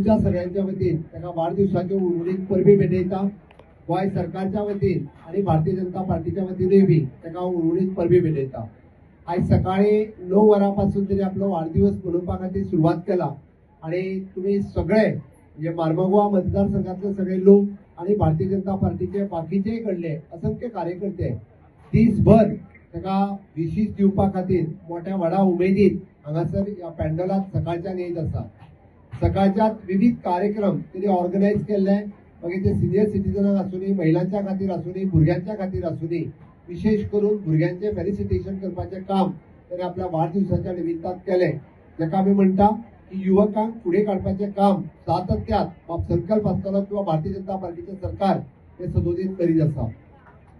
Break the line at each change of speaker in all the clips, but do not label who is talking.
आमच्या सगळ्यांच्या वतीन ताका वाढदिवसाच्यो उर्वरीत परबी भेटयता। गोंय सरकारच्या वतीन आणि भारतीय जनता पार्टीच्या वतीनय बी ताका उर्वरीत परबी भेटयता। आज सकाळी 9 वरांपासून तरी आपलो वाढदिवस मनोवपा खातीर सुरवात केला आणि तुम्ही सगळे म्हणजे मार्मागोवा मतदारसंघातले सगळे लोक आणि भारतीय जनता पार्टीचे बाकीचे कडले असंख्य कार्यकर्ते दिसभर ताका विशीस दिवपा खातीर मोठ्या व्हडा उमेदीन हांगासर ह्या पॅन्डलात सकाळच्यान येत आसा। सकाळच्यात विविध कार्यक्रम त्यांनी ऑर्गनायज केल्ले, मागीर ते सिनियर सिटीजनांक आसूनी, महिलांच्या खातीर आसूनी, भुरग्यांच्या खातीर आसूनी, विशेष करून भुरग्यांचे फेलिसिटेशन करपाचे काम त्यांनी आपल्या वाढदिवसाच्या निमित्तान केले। जाका आमी म्हणटा की युवकांक फुडें काडपाचे काम सातत्यात संकल्प आसतलो किंवा भारतीय जनता पार्टीचे सरकार हे सदोदीत करीत आसा।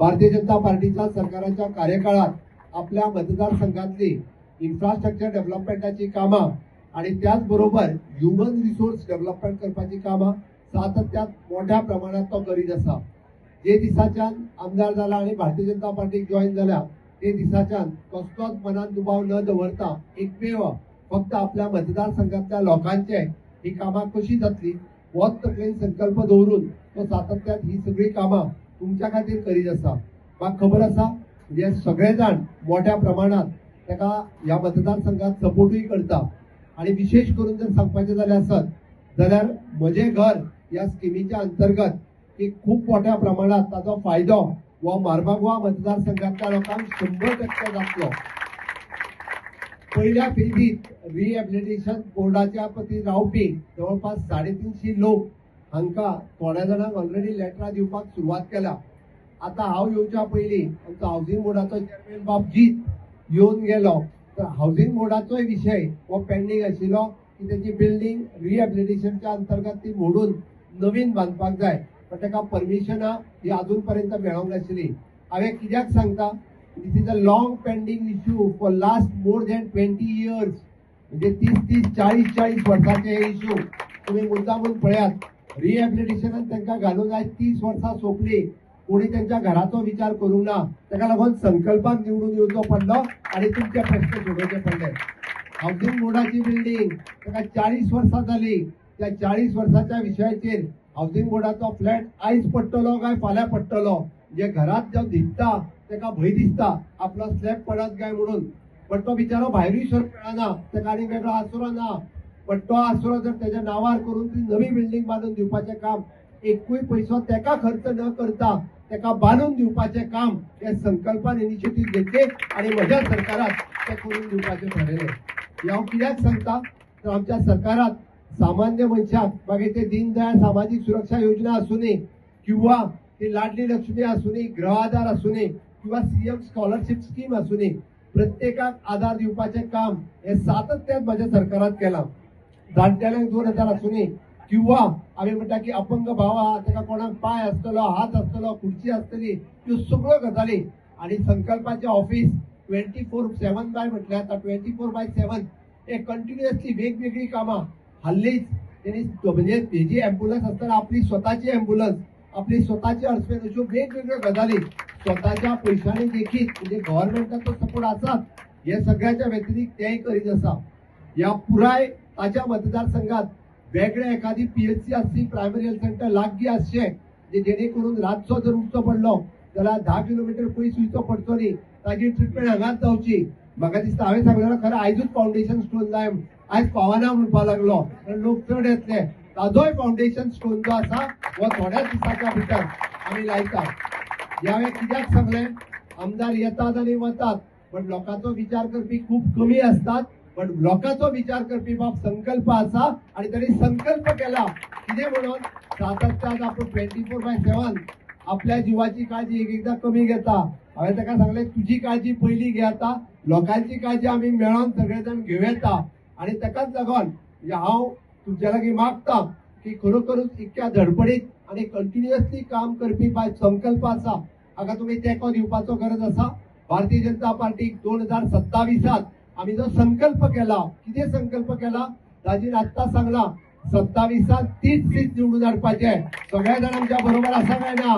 भारतीय जनता पार्टीच्या सरकाराच्या कार्यकाळात आपल्या मतदारसंघातली इन्फ्रास्ट्रक्चर डेव्हलपमेंटाची कामां आणि त्याचबरोबर ह्युमन रिसोर्स डेव्हलपमेंट करपाची कामां सातत्यात मोठ्या प्रमाणात तो करीत आसा। जे दिसाच्यान आमदार जाला आणि भारतीय जनता पार्टीक जॉईन झाल्या ते दिसाच्यान कसलोच मनात दुबाव न दवरता एकमेव फक्त आपल्या मतदारसंघातल्या लोकांचे ही कामां कशी जातली होच तकलेन संकल्प दवरून तो सातत्यात ही सगळी कामां तुमच्या खातीर करीत आसा। म्हाका खबर आसा म्हणजे सगळे जाण मोठ्या प्रमाणात ताका ह्या मतदारसंघात सपोर्टूय करता आणि विशेष करून जर सांगपाचें जाल्यार म्हजे घर या स्किमीच्या अंतर्गत एक खूप मोठ्या प्रमाणात ताचो फायदो व मार्मागोवा मतदारसंघातल्या लोकांक 100% जातलो। पहिल्या फेजीत रिहॅबिलिटेशन बोर्डाच्या पती रावपी जवळपास 350 लोक हांकां थोड्या जाणांक ऑलरेडी लेटरां दिवपाक सुरवात केल्या। आता हांव येवच्या पयलीं आमचो हावसिंग बोर्डाचो चेअरमॅन बाब जीत येवन गेलो तर हावसिंग बोर्डाचोय विशय हो पेंडींग आशिल्लो की त्याची बिल्डिंग रिहॅबिलिटेशनच्या अंतर्गत ती मोडून नवीन बांदपाक जाय, पण ताका परमिशनां ही अजून पर्यंत मेळोंक नाशिल्ली। हांवें कित्याक सांगता, this is a long pending issue for last more than 20 years, म्हणजे 30 40 वर्साचे हे इश्यू तुम्ही मुद्दामून पळयात। रिहॅबिलिटेशनान तांकां घालून आयज 30 वर्सां सोंपली, कोणी त्यांच्या घराचो विचार करूंक ना, ताका लागून संकल्पाक निवडून येवचो पडलो आणि तुमचे प्रश्न सोडोवचे पडले। हावसिंग बोर्डाची बिल्डिंग ताका 40 वर्सां जाली, त्या 40 वर्साच्या विशयाचेर हावसिंग बोर्डाचो फ्लॅट आयज पडटलो काय फाल्यां पडटलो, जे घरात जो दिसता ताका भंय दिसता आपलो स्लॅब पडत काय म्हणून, पण तो बिचारो भायरूय सरप मेळना, ताका आनी वेगळो आसरो ना, पण तो आसरो जर त्याच्या नावार करून ती नवी बिल्डिंग बांदून दिवपाचें काम एकूय पयसो ताका खर्च न करता ताका बांदून दिवपाचें काम हे संकल्पान इनिशिएटीव्ह घेतले आणि म्हज्या सरकारात ते करून दिवपाचें ठरयलें। हांव कित्याक सांगता तर आमच्या सरकारात सामान्य मनशाक मागीर ते दीनदयाळ सामाजिक सुरक्षा योजना आसूनी किंवा ती लाडली लक्ष्मी आसूनी, गृह आधार आसूनी किंवा सीएम स्कॉलरशिप स्कीम आसूनी, प्रत्येकाक आधार दिवपाचें काम हे सातत्यान म्हज्या सरकारात केलां। जाणटेल्यांक 2000 आसूनी किंवा आमी म्हणटा की अपंग भाव आहा ताका कोणाक पाय आसतलो, हात आसतलो, खुर्ची आसतली, ह्यो सगळ्यो गजाली आणि संकल्पाचे ऑफिस 24/7 बाय म्हटल्यार आता 24/7 हे कंटिन्युअसली वेगवेगळी कामां। हल्लीच त्यांनी म्हणजे हेजी ॲम्ब्युलन्स आसतना आपली स्वताची ॲम्ब्युलन्स, आपली स्वताची हर्सबँड, अश्यो वेगवेगळ्यो गजाली स्वताच्या पयशांनी देखीत म्हणजे गव्हर्नमेंटाचो सपोर्ट आसात हे सगळ्याच्या व्यतिरिक्त तेय करीत आसा। ह्या पुराय ताच्या मतदारसंघात वेगळे एखादी पीएचसी आसची, प्रायमरी हेल्थ सेंटर लागीं आसचें, म्हणजे जेणे करून रातचो जर उठचो पडलो जाल्यार 10 किलोमीटर पयस वयचो पडचो न्ही, ताजी ट्रिटमेंट हांगाच जावची। म्हाका दिसता हांवें सांगलें खरें आयजूच फावंडेशन स्टोन जाय, आयज पावना म्हणपा लागलो, कारण लोक चड येतले, ताजोय फावंडेशन स्टोन जो आसा हो थोड्याच दिसाच्या भितर आमी लायता। ह्यावेळी कित्याक सांगलें, आमदार येतात आणि वतात, पण लोकांचो विचार करपी खूप कमी असतात, पण लोकांचो विचार करपी बाब संकल्प आसा आणि त्यांनी संकल्प केला कितें म्हणून सातत्यान आपण 24/7 आपल्या जीवाची काळजी एकदा कमी घेता। हांवें ताका सांगलें तुजी काळजी पयली घे, आता लोकांची काळजी आमी मेळोन सगळेजण घेवं येता आणि ताकाच लागून म्हणजे हांव तुमच्या लागीं मागता की खरोखरूच इतक्या धडपडीत आणि कंटिन्युअसली काम करपी बाय संकल्प आसा हाका तुम्ही तेंको दिवपाचो गरज आसा। भारतीय जनता पार्टीक 2027 आम्ही जो संकल्प केला, किती संकल्प केला ताजी आत्ता सांगला, 27 30 सीट निवडून हाडपाचे। सगळ्या जणांच्या बरोबर आसा काय ना?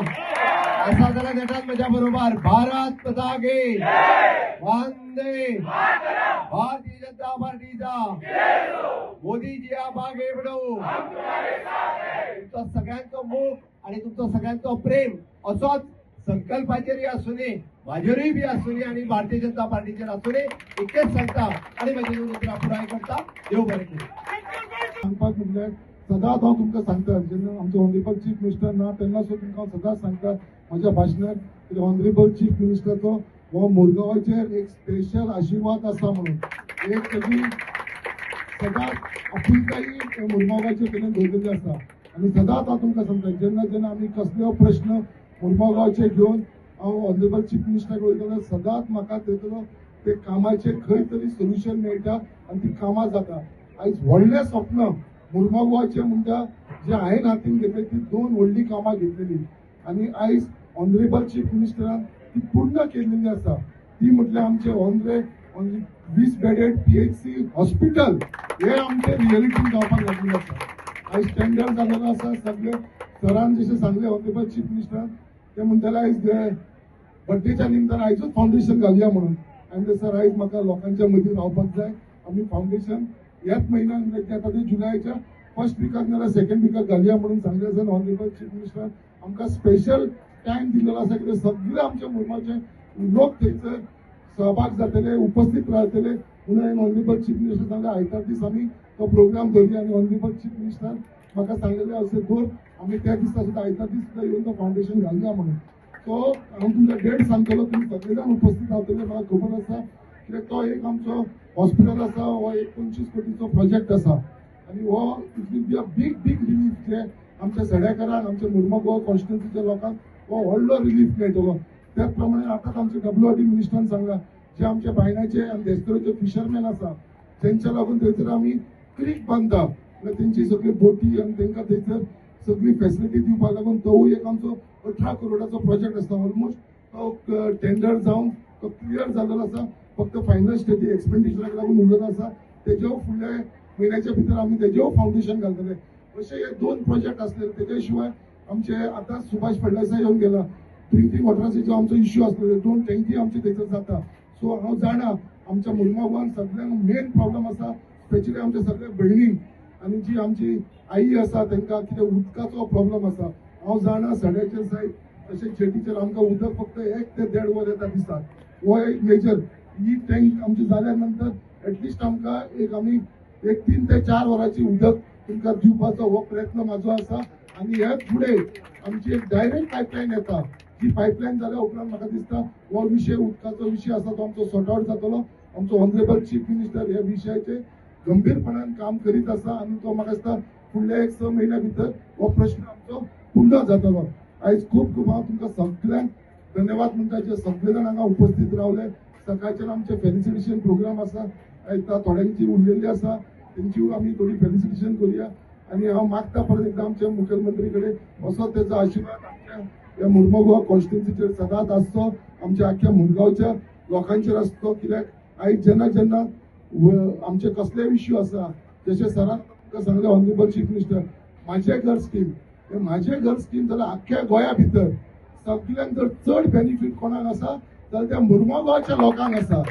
असा जाल्यार देतात माझ्या बरोबर, भारत माता की जय, वंदे मातरम। भारतीय जनता पार्टीचा मोदीजी आगे बढ़ो तुमचं सगळ्यांचं मोग आणि तुमचं सगळ्यांचं प्रेम असंच संकल्पाचेर असू नये माझेरूय बी असू नये आणि भारतीय जनता पार्टीचेर असू नये इतकेच सांगता आणि माझे उतरां पुराय करता देव बरें करूं
सांगपाक म्हटल्यार सदांच हांव तुमकां सांगता जेन्ना आमचो ऑनरेबल चीफ मिनिस्टर ना तेन्ना सुद्दां तुमकां हांव सदांच सांगता म्हज्या भाशणांत ऑनरेबल चीफ मिनिस्टरचो हो मुरगांवाचेर एक स्पेशल आशिर्वाद आसा म्हणून एक तेजी सदांच आपुलकाई मुरगांवाचेर तेणें दवरलेली आसा आनी सदांच हांव तुमकां सांगता जेन्ना जेन्ना आमी कसले प्रश्न मुरगांवचे घेवन हांव ऑनरेबल चीफ मिनिस्टराक वयतलो सदांच म्हाका तेजो ते कामाचेर खंय तरी सोल्युशन मेळटा आनी ती कामां जाता आयज व्हडलें स्वप्न मुरगांवचे म्हणटा जे हांवें हातीन घेतली ती 2 व्हडली कामां घेतलेली आनी आयज ऑनरेबल चीफ मिनिस्टरान ती पूर्ण केलेली आसा ती म्हटल्यार आमचे 20 बेडेड PHC हॉस्पिटल हे आमचे रियलिटीन जावपाक लागलेले आसा आयज टेंडर जाल्लो आसा सगळे सरान जशें सांगले ऑनरेबल चीफ मिनिस्टरान ते म्हणटाले आयज बर्थडेच्या निमतान आयजूच फावंडेशन घालुया म्हणून आनी सर आयज म्हाका लोकांच्या मदीं रावपाक जाय आमी फावंडेशन ह्याच म्हयन्यान म्हणजे आता ते जुलयाच्या फर्स्ट विकाक नाल्यार सेकंड विकाक घालुया म्हणून सांगले आसा ऑनरेबल चीफ मिनिस्टर आमकां स्पेशल टायम दिल्लो आसा कित्याक सगळे आमचे मुरमाचे लोक थंयसर सहभाग जातले उपस्थित रावतले म्हणून ऑनरेबल चीफ मिनिस्टर सांगले आयतार दीस आमी तो प्रोग्राम धरुया आनी ऑनरेबल चीफ मिनिस्टर म्हाका सांगलेले अशें दोन आमी त्या दिसा सुद्दां आयतार दीस सुद्दां येवन तो फावंडेशन घालुया म्हणून सो हांव तुमकां डेट सांगतलो तुमी सगळे जाण उपस्थित रावतले म्हाका खबर आसा कित्याक तो एक आमचो हॉस्पिटल आसा हो 25 कोटीचो प्रोजेक्ट आसा आनी हो it will be a big relief जे आमच्या सड्याकारांक आमच्या मुरमुगांव कॉन्स्टिट्युन्सीच्या लोकांक हो व्हडलो रिलीफ मेळटलो त्याच प्रमाणे आतांच आमचे WRD मिनिस्टरान सांगला जे आमचे बायणाचे आनी देस्तरेचे फिशरमॅन आसा तेंच्या लागून थंयसर आमी क्रीक बांदता म्हळ्यार तेंची सगळी बोटी आनी तेंकां थंयसर सगळी फॅसिलिटी दिवपाक लागून तोवूय एक आमचो 18 करोडाचो प्रोजेक्ट आसा ऑलमोस्ट तो टेंडर जावन तो क्लियर जाल्लो आसा फक्त फायनल स्टेज एक्सपेंडिचराक लागून उरलेलो आसा तेजे फुडल्या म्हयन्याच्या भितर आमी तेजे फावंडेशन घालतले अशे हे 2 प्रोजेक्ट आसले तेजे शिवाय आमचे आतां सुभाष फडणवीस येवन गेला ड्रिंकींग वॉटराचो आमचो इश्यू आसलो 2 टँकी आमचे थंयसर जाता सो हांव जाणा आमच्या मुरमुगांवान सगळ्यांक मेन प्रॉब्लम आसा स्पेशली आमच्या सगळ्या भयणींक आनी जी आमची आई आसा तांकां कितें उदकाचो प्रॉब्लम आसा हांव जाणा सड्याचे सायड तशें शेतीचेर आमकां उदक फक्त 1 ते 1.5 वर येता दिसाक हो एक मेजर ही टँक आमची जाल्या नंतर एटलिस्ट आमकां आमी 3 ते 4 वरांची उदक तुमकां दिवपाचो हो प्रयत्न म्हाजो आसा आनी हे फुडें आमची एक डायरेक्ट पायपलायन येता जी पायपलायन जाल्या उपरांत म्हाका दिसता हो विशय उदकाचो विशय आसा तो आमचो सॉर्ट आउट जातलो आमचो ऑनरेबल चीफ मिनिस्टर ह्या विशयाचेर गंभीरपणान काम करीत आसा आनी तो म्हाका दिसता फुडल्या 1-6 म्हयन्या भितर हो प्रश्न आमचो पूर्ण जातलो आयज खूब खूब हांव तुमकां सगळ्यांक धन्यवाद म्हणटा जे सगळे जाण हांगा उपस्थित रावले सकाळचे आमचे फेलिसिटेशन प्रोग्राम आसा आयता थोड्यांची उरलेली आसा तेंची आमी थोडी फेलिसिटेशन करूया आनी हांव मागता परत एकदा आमच्या मुखेलमंत्री कडेन असो तेजो आशिर्वाद आमच्या ह्या मुरमुगांव कॉन्स्टिट्युन्सीचेर सदांच आसचो आमच्या आख्या मुरगांवच्या लोकांचेर आसचो कित्याक आयज जेन्ना जेन्ना आमचे कसले इश्यू आसा जशें सरान तुमकां सांगलें ऑनरेबल चीफ मिनिस्टर माझे घर स्कीम माझे घर स्कीम जाल्यार आख्या गोंया भितर सगळ्यांक जर चड बेनिफीट कोणाक आसा जाल्यार त्या मुरमुगांवच्या लोकांक आसा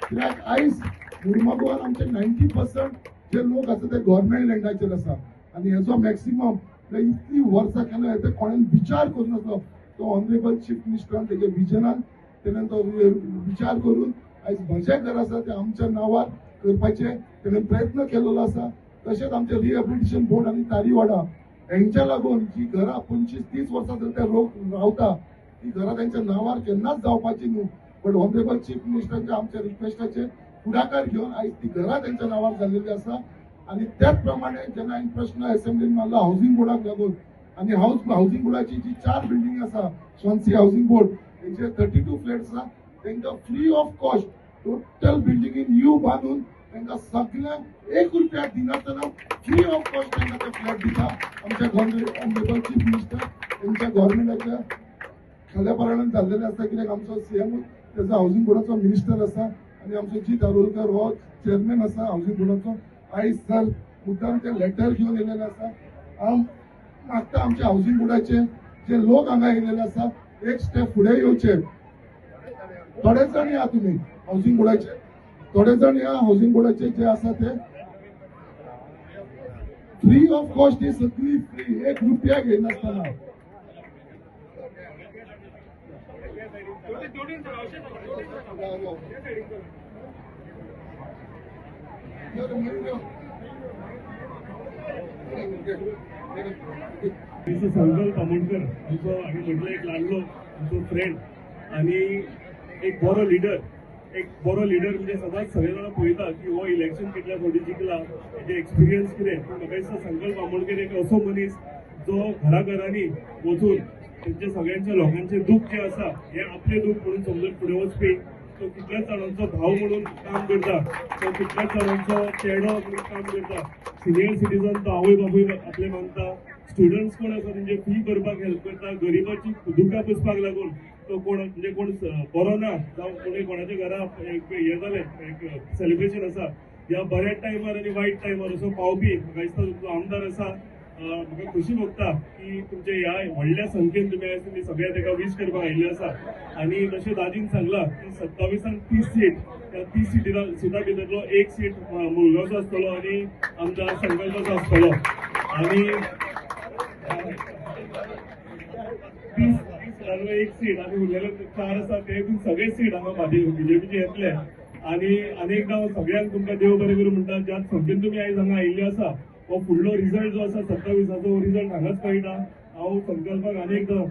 कित्याक आयज मुरमुगांवान आमचे 90% जे लोक आसा ते गव्हर्मेंट लँडाचेर आसा आनी हेजो मॅक्सिमम इतली वर्सां केल्या ते कोणें विचार करूं नासलो तो ऑनरेबल चीफ मिनिस्टरान तेगे विजनान तेणें तो विचार करून आयज म्हजें घर आसा तें आमच्या नांवार करपाचें तेणें प्रयत्न केलेलो आसा तशेंच आमचे रिहॅबिलिटेशन बोर्ड आनी तारीवाडा हेंच्या लागून जी घरां 25-30 वर्सां जर ते लोक रावता ती घरां तेंच्या नांवार केन्नाच जावपाची न्हू बट ऑनरेबल चीफ मिनिस्टरांच्या आमच्या रिक्वेस्टाचे फुडाकार घेवन आयज ती घरां तेंच्या नांवार जाल्लेली आसा आनी त्याच प्रमाणे जेन्ना हांवें प्रश्न असेंब्लीन मारला हावजींग बोर्डाक लागून आनी हावजींग बोर्डाची जी 4 बिल्डिंग आसा स्वान्सी हावजींग बोर्ड तेंचे 32 फ्लॅट्स आसा तेंकां फ्री ऑफ कॉस्ट टोटल बिल्डिंगीन न्यू बांदून तांकां सगळ्यांक 1 रुपया दिनासतना फ्री ऑफ कॉस्ट तांकां ते फ्लॅट दिता आमच्या ऑनरेबल चीफ मिनिस्टर तेंच्या गव्हर्मेंटाच्या खाल्या पारायणान जाल्लेले आसा कित्याक आमचो सीएम तेजो हावजींग बोर्डाचो मिनिस्टर आसा आनी आमचो जी दारोलकर हो चेअरमॅन आसा हावजींग बोर्डाचो आयज सर मुद्दाम ते लेटर घेवन येयलेले आसा हांव मागता आमच्या हावजींग बोर्डाचे जे लोक हांगा येयलेले आसा एक स्टेप फुडें येवचे थोडे जाण या तुमी हावजींग बोर्डाचे थोडे जण ह्या हाऊसिंग बोर्डाचे जे आसा ते फ्री ऑफ कॉस्ट ही सगळी फ्री, 1 रुपया घेनासतना.
संकल्प आमोणकर आमचो आम्ही म्हटलं एक लागलो आमचो फ्रेंड आणि एक बरो लिडर म्हणजे सदांच सगळे जाण पळयता की हो इलेक्शन कितल्या फावटी जिंकला, हेजे एक्सपिरियन्स कितें. पूण म्हाका दिसता संकल्प आमोणकर एक असो मनीस जो घराघरांनी वचून तेंचे सगळ्यांच्या लोकांचे दुःख जे आसा हे आपले दुःख म्हणून समजून फुडें वचपी. तो कितल्याच जाणांचो भाव म्हणून काम करता, तो कितल्याच जाणांचो चेडो म्हणून काम करता. सिनियर सिटीजन तो आवय बापूय आपले मानता. स्टुडंट्स कोण आसा तेंचे फी भरपाक हेल्प करता. गरिबाची दुकां पुसपाक लागून तो कोण म्हणजे कोण बरो ना जावं कोणी कोणाच्या घरा एक हे जालें एक सेलिब्रेशन आसा ह्या बऱ्या टायमार आनी वायट टायमार असो पावपी म्हाका दिसता तुमचो आमदार आसा. म्हाका खुशी भोगता की तुमच्या ह्या व्हडल्या संख्येन तुमी सगळ्या ताका विश करपाक आयिल्ले आसा. आनी जशें दादीन सांगला की 27 30 सीट, त्या 30 सिटां भितरलो 1 सीट मुरगांवचो आसतलो आनी आमदार संकल्पाचो आसतलो. आनी 30 सीट आनी उरलेले 4 आसा ते सगळे सीट हांगा बीजेपीचे येतले. आनी एकदां सगळ्यांक तुमकां देव बरें करूं म्हणटा. ज्या संख्येन तुमी आयज हांगा आयिल्ले आसा हो फुडलो रिजल्ट जो आसा 27चो रिजल्ट हांगाच कळटा. हांव संकल्पाक आनी एकदां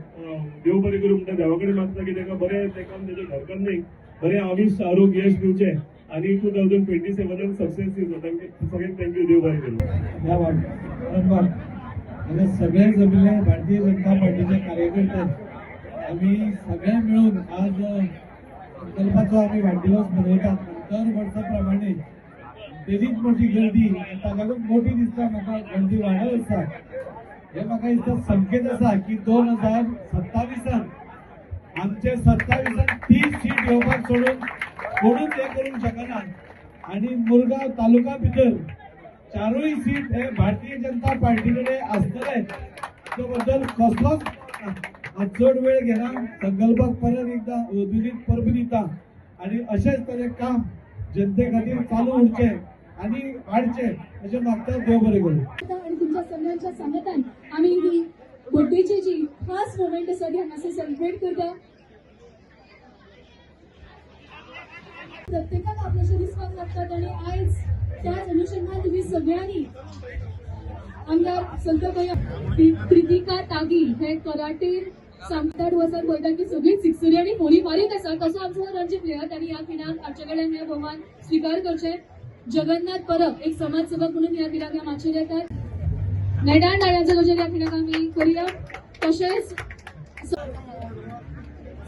देव बरें करूं म्हणटा, देवा कडेन मागता की ताका बरें तेका तेजे घरकान्नीक बरें आयुश्य आरोग्य यश दिवचें आनी 2027 सक्सेस दिवचो. सगळ्यांक थँक्यू, देव बरें करूं.
सगळे जमले भारतीय जनता पार्टीचे कार्यकर्ते आम्ही सगळे मिळून आज संकल्पाचो आम्ही वाढदिवस मनयतात. दर वर्साप्रमाणे तेजीच मोठी गर्दी ताका लागून मोठी दिसता. म्हाका गर्दी वाडत आसा हे म्हाका दिसता संकेत आसा की 2027 आमचे 27 30 सीट येवपाक सोडून कोणूच हे करूंक शकना. आणि मुरगांव तालुका भितर 4य सीट हे भारतीय जनता पार्टी कडेन आसतले. त्या बद्दल कसलोच चड वेळ घेना. संकल्पाक परत एकदा अदुनीत परब दिता आणि अशेंच तरेन काम जनते खातीर चालू उरचे आणि वाडचे अशें मागता. देव बरें करूं.
आणि तुमच्या सगळ्यांच्या सांगतान आम्ही ही बर्थडेची जी खास मोमेंट आसा ती हांगासर सेलिब्रेट करता. प्रत्येकाक आपल्याशें दिसपाक लागतात आणि आयज त्याच अनुषंगान तुम्ही सगळ्यांनी आमदार संतभैया प्रितिका तागी हे कराटेर सांगतात वचत पळयता की सगळी सिक्सरी आणि मोरी मारीत आसा. तसो आमचो रणजी प्लेयर त्यांनी ह्या खिणाक आमचे कडेन हे भोवमान स्वीकार करचे. जगन्नाथ परब एक समाजसेवक म्हणून ह्या खिणाक ह्या माचयेर येतात. नेडान डाळ्याचो गजर ह्या खिणाक आमी करूया. तशेंच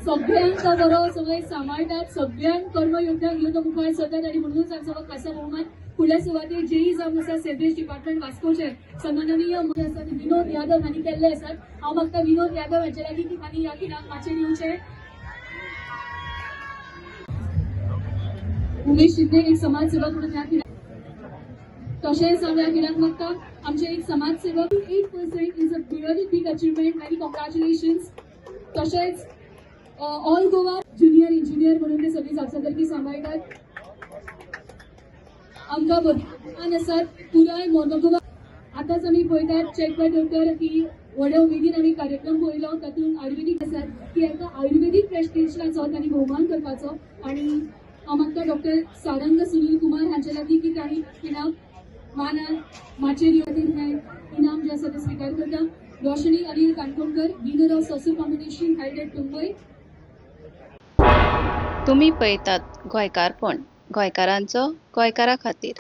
सगळ्यांक तो बरो सगळे सांबाळटात. सगळ्यांक कर्मयोग्यांक घेवन तो मुखार सरतात आणि म्हणूनच आमचो हो खासा भोवमान फुडल्या सुवातेर जेई जावन आसा सेवेज डिपार्टमेंट वास्कोचे सन्माननीय आसा विनोद यादव हांणी केल्ले आसात. हांव मागता विनोद यादव हांचे लागीं की तांणी ह्या खिणाक माचयेर येवचें. उमेश शिंदे एक समाजसेवक म्हणून ह्या खिणाक. तशेंच हांव ह्या खिणाक मागता आमचे एक समाजसेवक 8% is a really big achievement. Many congratulations. तशेंच ऑल गोवा ज्युनियर इंजिनियर म्हणून ते सगळी जापसालदारकी सांबाळटात. आमकां भरपूर आसात पुराय मोनोगोवा. आतांच आमी पळयतात चेक डॉक्टर की व्हड्या उमेदीन आमी कार्यक्रम पळयलो. तातूंत आयुर्वेदीक आसात की एका आयुर्वेदीक प्रेस्टिजनाचो तांणी भोवमान करपाचो. आनी हांव मागता डॉक्टर सारंग सुनील कुमार हांचे लागीं की तांणी इनाम मानान माचेरी खातीर हें इनाम जें आसा तें स्विकार करता. Roshni Anil Kankonkar winner of saucer combination held at Mumbai.
तुम्ही पळयतात गोंयकारपण, गोंयकारांचो गोंयकारा खातीर.